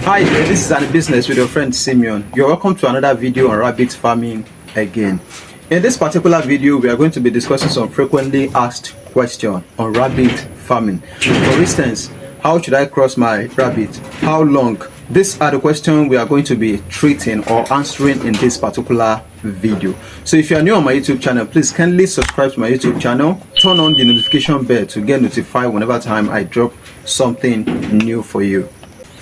Hi there, this is AniBusiness with your friend Simeon. You're welcome to another video on rabbit farming again. In this particular video, we are going to be discussing some frequently asked questions on rabbit farming. For instance, how should I cross my rabbit? How long? These are the questions we are going to be treating or answering in this particular video. So if you are new on my YouTube channel, please kindly subscribe to my YouTube channel. Turn on the notification bell to get notified whenever time I drop something new for you.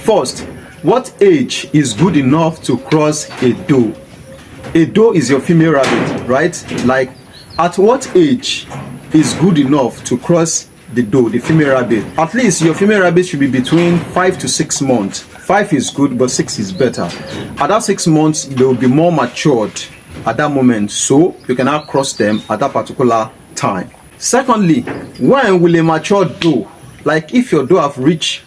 First, what age is good enough to cross a doe? A doe is your female rabbit, right? Like, at what age is good enough to cross the doe, the female rabbit? At least your female rabbit should be between 5 to 6 months. 5 is good, but 6 is better. At that 6 months, they will be more matured at that moment, so you can now cross them at that particular time. Secondly, when will a mature doe, like if your doe have reached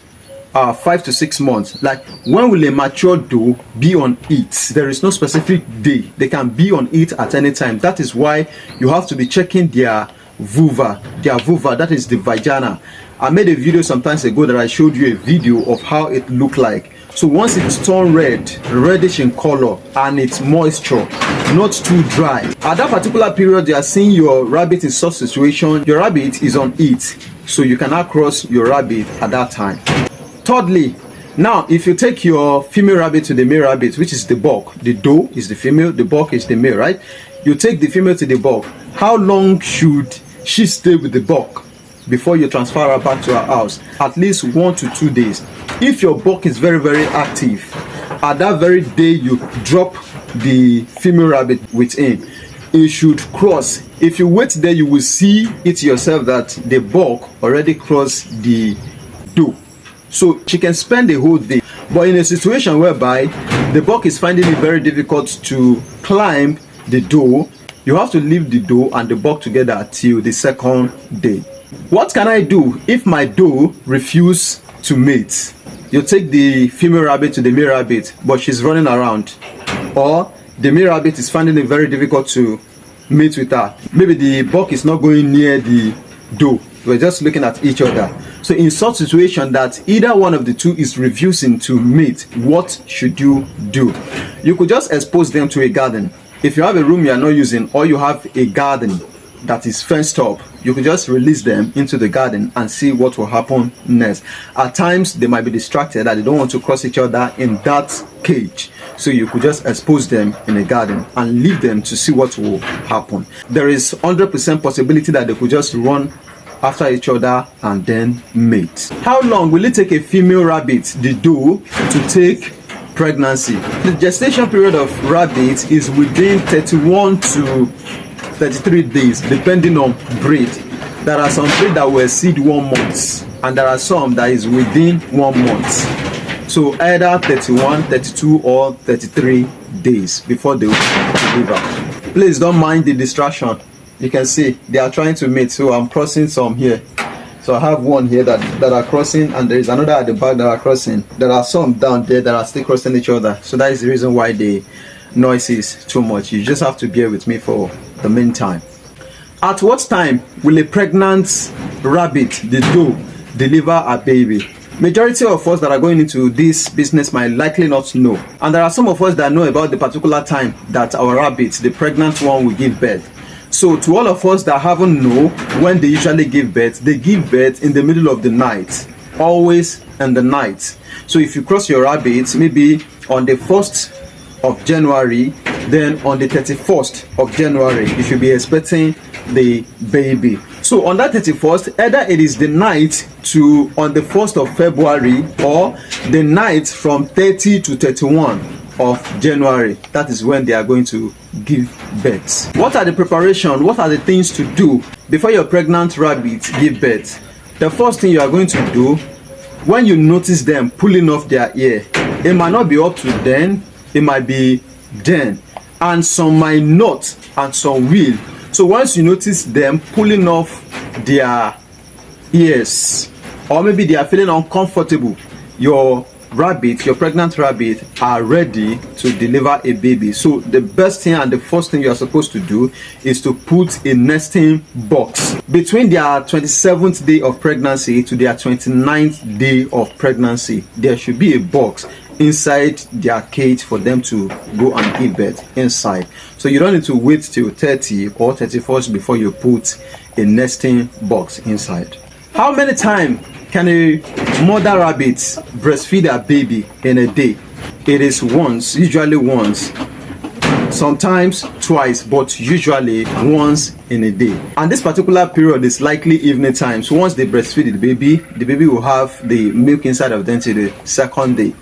5 to 6 months, like when will a mature doe be on it? There is no specific day. They can be on it at any time. That is why you have to be checking their vulva, that is the vagina. I made a video sometimes ago that I showed you a video of how it looked like. So once it's turned reddish in color, and it's moisture, not too dry, at that particular period you are seeing your rabbit in such situation, your rabbit is on it, so you cannot cross your rabbit at that time. Thirdly, now if you take your female rabbit to the male rabbit, which is the buck, the doe is the female, the buck is the male, right? You take the female to the buck. How long should she stay with the buck before you transfer her back to her house? At least 1 to 2 days. If your buck is very active, at that very day you drop the female rabbit with him, it should cross. If you wait there, you will see it yourself that the buck already crossed the doe. So she can spend the whole day. But in a situation whereby the buck is finding it very difficult to climb the doe, you have to leave the doe and the buck together till the second day. What can I do if my doe refuses to mate? You take the female rabbit to the male rabbit, but she's running around, or the male rabbit is finding it very difficult to mate with her. Maybe the buck is not going near the doe. We're just looking at each other. So in such situation that either one of the two is refusing to mate, what should you do? You could just expose them to a garden. If you have a room you are not using, or you have a garden that is fenced up, you could just release them into the garden and see what will happen next. At times they might be distracted that they don't want to cross each other in that cage, so you could just expose them in a garden and leave them to see what will happen. There is 100% possibility that they could just run after each other and then mate. How long will it take a female rabbit, the doe, to take pregnancy? The gestation period of rabbits is within 31 to 33 days, depending on breed. There are some breed that will exceed 1 month, and there are some that is within 1 month. So either 31, 32 or 33 days before they will deliver. Please don't mind the distraction. You can see they are trying to mate, so I'm crossing some here. So I have one here that are crossing, and there is another at the back that are crossing. There are some down there that are still crossing each other. So that is the reason why the noise is too much. You just have to bear with me for the meantime. At what time will a pregnant rabbit, the doe, deliver a baby? Majority of us that are going into this business might likely not know, and there are some of us that know about the particular time that our rabbit, the pregnant one, will give birth. So to all of us that haven't know when they usually give birth, they give birth in the middle of the night, always in the night. So if you cross your rabbit maybe on the 1st of January, then on the 31st of January you should be expecting the baby. So on that 31st, either it is the night to on the 1st of February, or the night from 30 to 31 of January. That is when they are going to give birth. What are the preparation? What are the things to do before your pregnant rabbit give birth? The first thing you are going to do, when you notice them pulling off their ear, it might not be up to then, it might be then, and some might not, and some will. So once you notice them pulling off their ears, or maybe they are feeling uncomfortable, your pregnant rabbit are ready to deliver a baby. So the best thing and the first thing you are supposed to do is to put a nesting box between their 27th day of pregnancy to their 29th day of pregnancy. There should be a box inside their cage for them to go and give birth inside. So you don't need to wait till 30 or 31st before you put a nesting box inside. How many times can a mother rabbit breastfeed a baby in a day? It is once, usually once, sometimes twice, but usually once in a day. And this particular period is likely evening time. So once they breastfeed the baby will have the milk inside of them till the second day.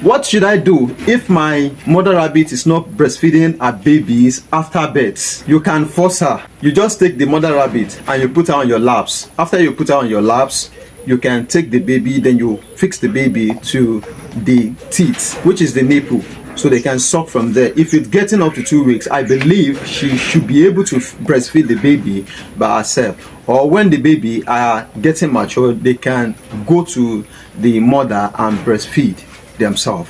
What should I do if my mother rabbit is not breastfeeding her babies after birth? You can force her. You just take the mother rabbit and you put her on your laps. After you put her on your laps, you can take the baby, then you fix the baby to the teat, which is the nipple, so they can suck from there. If it's getting up to 2 weeks, I believe she should be able to breastfeed the baby by herself. Or when the baby are getting mature, they can go to the mother and breastfeed themselves.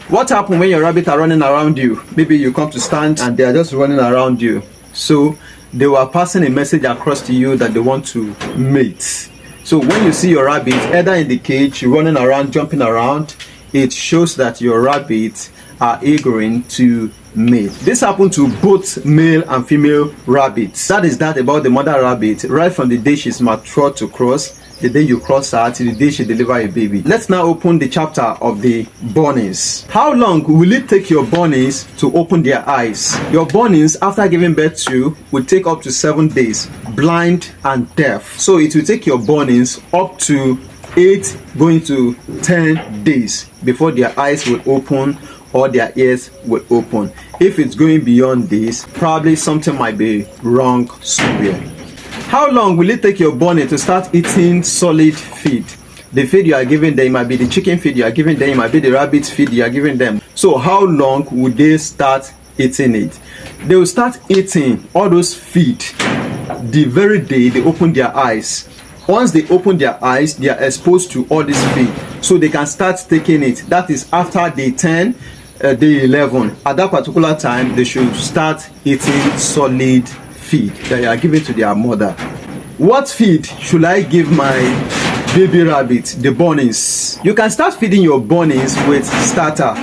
What happens when your rabbit are running around you? Maybe you come to stand and they are just running around you. So they were passing a message across to you that they want to mate. So when you see your rabbit either in the cage running around, jumping around, it shows that your rabbits are eager to mate. This happened to both male and female rabbits. That is that about the mother rabbit. Right from the day she's mature to cross, the day you cross her till the day she deliver a baby. Let's now open the chapter of the bunnies. How long will it take your bunnies to open their eyes? Your bunnies, after giving birth to, will take up to 7 days, blind and deaf. So it will take your bunnies up to 8 going to 10 days before their eyes will open or their ears will open. If it's going beyond this, probably something might be wrong somewhere. How long will it take your bunny to start eating solid feed? The feed you are giving them, it might be the chicken feed you are giving them, it might be the rabbit feed you are giving them. So how long would they start eating it? They will start eating all those feed the very day they open their eyes. Once they open their eyes, they are exposed to all this feed, so they can start taking it. That is after day 10, day 11. At that particular time, they should start eating solid feed that you are giving to their mother. What feed should I give my baby rabbit, the bunnies? You can start feeding your bunnies with starter,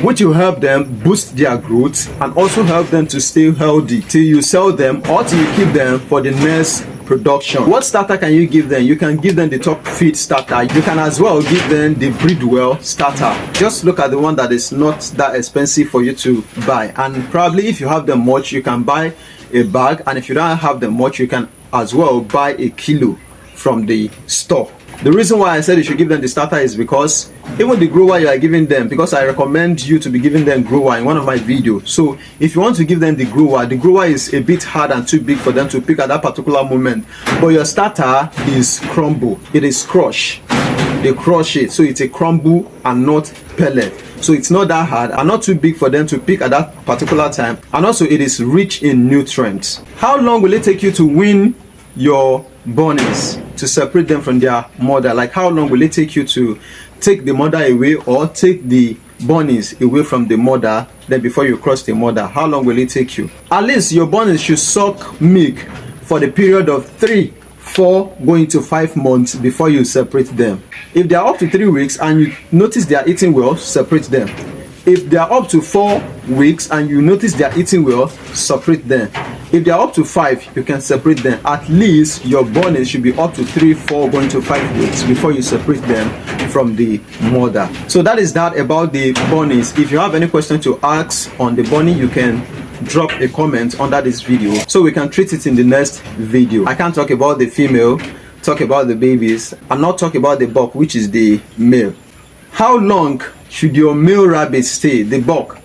which will help them boost their growth and also help them to stay healthy till you sell them or till you keep them for the next production. What starter can you give them? You can give them the top feed starter. You can as well give them the Breedwell starter. Just look at the one that is not that expensive for you to buy, and probably if you have them much, you can buy a bag, and if you don't have them much, you can as well buy a kilo from the store. The reason why I said you should give them the starter is because even the grower you are giving them, because I recommend you to be giving them grower in one of my videos. So if you want to give them the grower is a bit hard and too big for them to pick at that particular moment. But your starter is crumble, it is crush. They crush it, so it's a crumble and not pellet. So it's not that hard and not too big for them to pick at that particular time. And also it is rich in nutrients. How long will it take you to wean your bunnies, to separate them from their mother? Like how long will it take you to take the mother away or take the bunnies away from the mother, then before you cross the mother? How long will it take you? At least your bunnies should suck milk for the period of 3, 4 going to 5 months before you separate them. If they are up to 3 weeks and you notice they are eating well, separate them. If they are up to 4 weeks and you notice they are eating well, separate them. If they are up to 5, you can separate them. At least your bunnies should be up to 3, 4 going to 5 weeks before you separate them from the mother. So that is that about the bunnies. If you have any question to ask on the bunny, you can drop a comment under this video so we can treat it in the next video. I can't talk about the female, talk about the babies, and not talk about the buck, which is the male. How long should your male rabbit stay, the buck?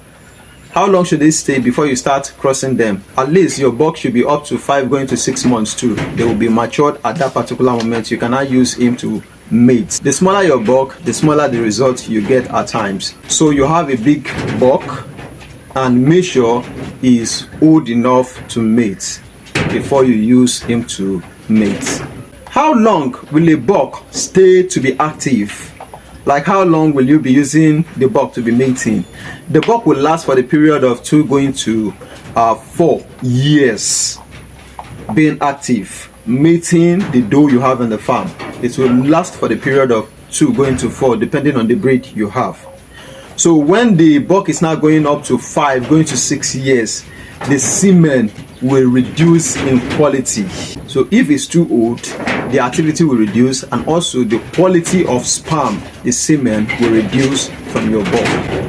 How long should they stay before you start crossing them? At least your buck should be up to 5 going to 6 months too. They will be matured at that particular moment. You cannot use him to mate. The smaller your buck, the smaller the result you get at times. So you have a big buck and make sure he is old enough to mate before you use him to mate. How long will a buck stay to be active? Like how long will you be using the buck to be mating? The buck will last for the period of 2 going to 4 years being active, mating the doe you have in the farm. It will last for the period of 2 going to 4 depending on the breed you have. So when the buck is now going up to 5, going to 6 years, the semen will reduce in quality. So if it's too old, the activity will reduce, and also the quality of sperm, the semen, will reduce from your buck.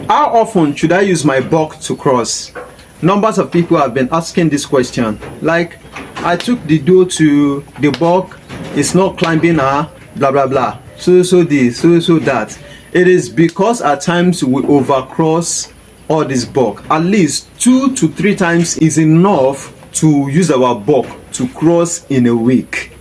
How often should I use my buck to cross? Numbers of people have been asking this question. Like, I took the doe to the buck, it's not climbing her, blah blah blah, so this, so that. It is because at times we overcross all this buck. At least 2 to 3 times is enough to use our buck to cross in a week.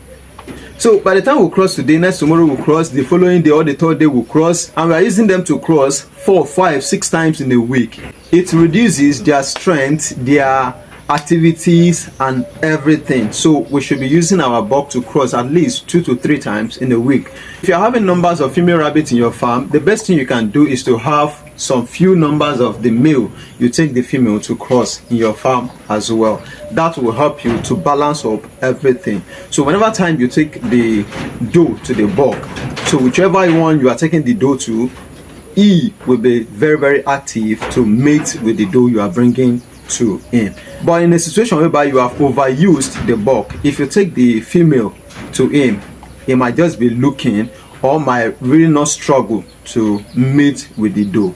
So by the time we cross today, next tomorrow we'll cross, the following day or the third day we'll cross, and we are using them to cross 4, 5, 6 times in a week. It reduces their strength, their activities and everything. So we should be using our buck to cross at least 2 to 3 times in a week. If you're having numbers of female rabbits in your farm, the best thing you can do is to have some few numbers of the male. You take the female to cross in your farm as well. That will help you to balance up everything. So whenever time you take the doe to the buck, so whichever one you are taking the doe to, he will be very, very active to mate with the doe you are bringing to him. But in a situation whereby you have overused the buck, if you take the female to him, he might just be looking or might really not struggle to mate with the doe.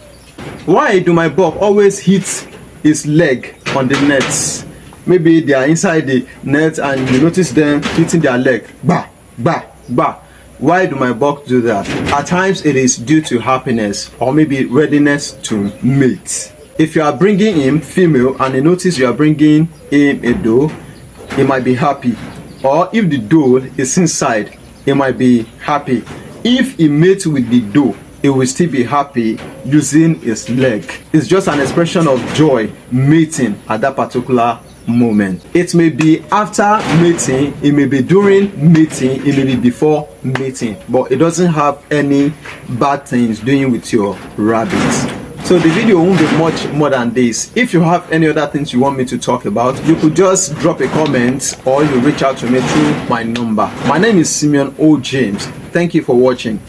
Why do my buck always hit his leg on the nets? Maybe they are inside the net and you notice them hitting their leg. Bah, bah, bah. Why do my buck do that? At times it is due to happiness or maybe readiness to mate. If you are bringing him female and you notice you are bringing him a doe, he might be happy. Or if the doe is inside, he might be happy. If he mates with the doe, he will still be happy using his leg. It's just an expression of joy mating at that particular moment. It may be after mating, it may be during mating, it may be before mating, but it doesn't have any bad things doing with your rabbits. So the video won't be much more than this. If you have any other things you want me to talk about, you could just drop a comment or you reach out to me through my number. My name is Simeon O. James. Thank you for watching.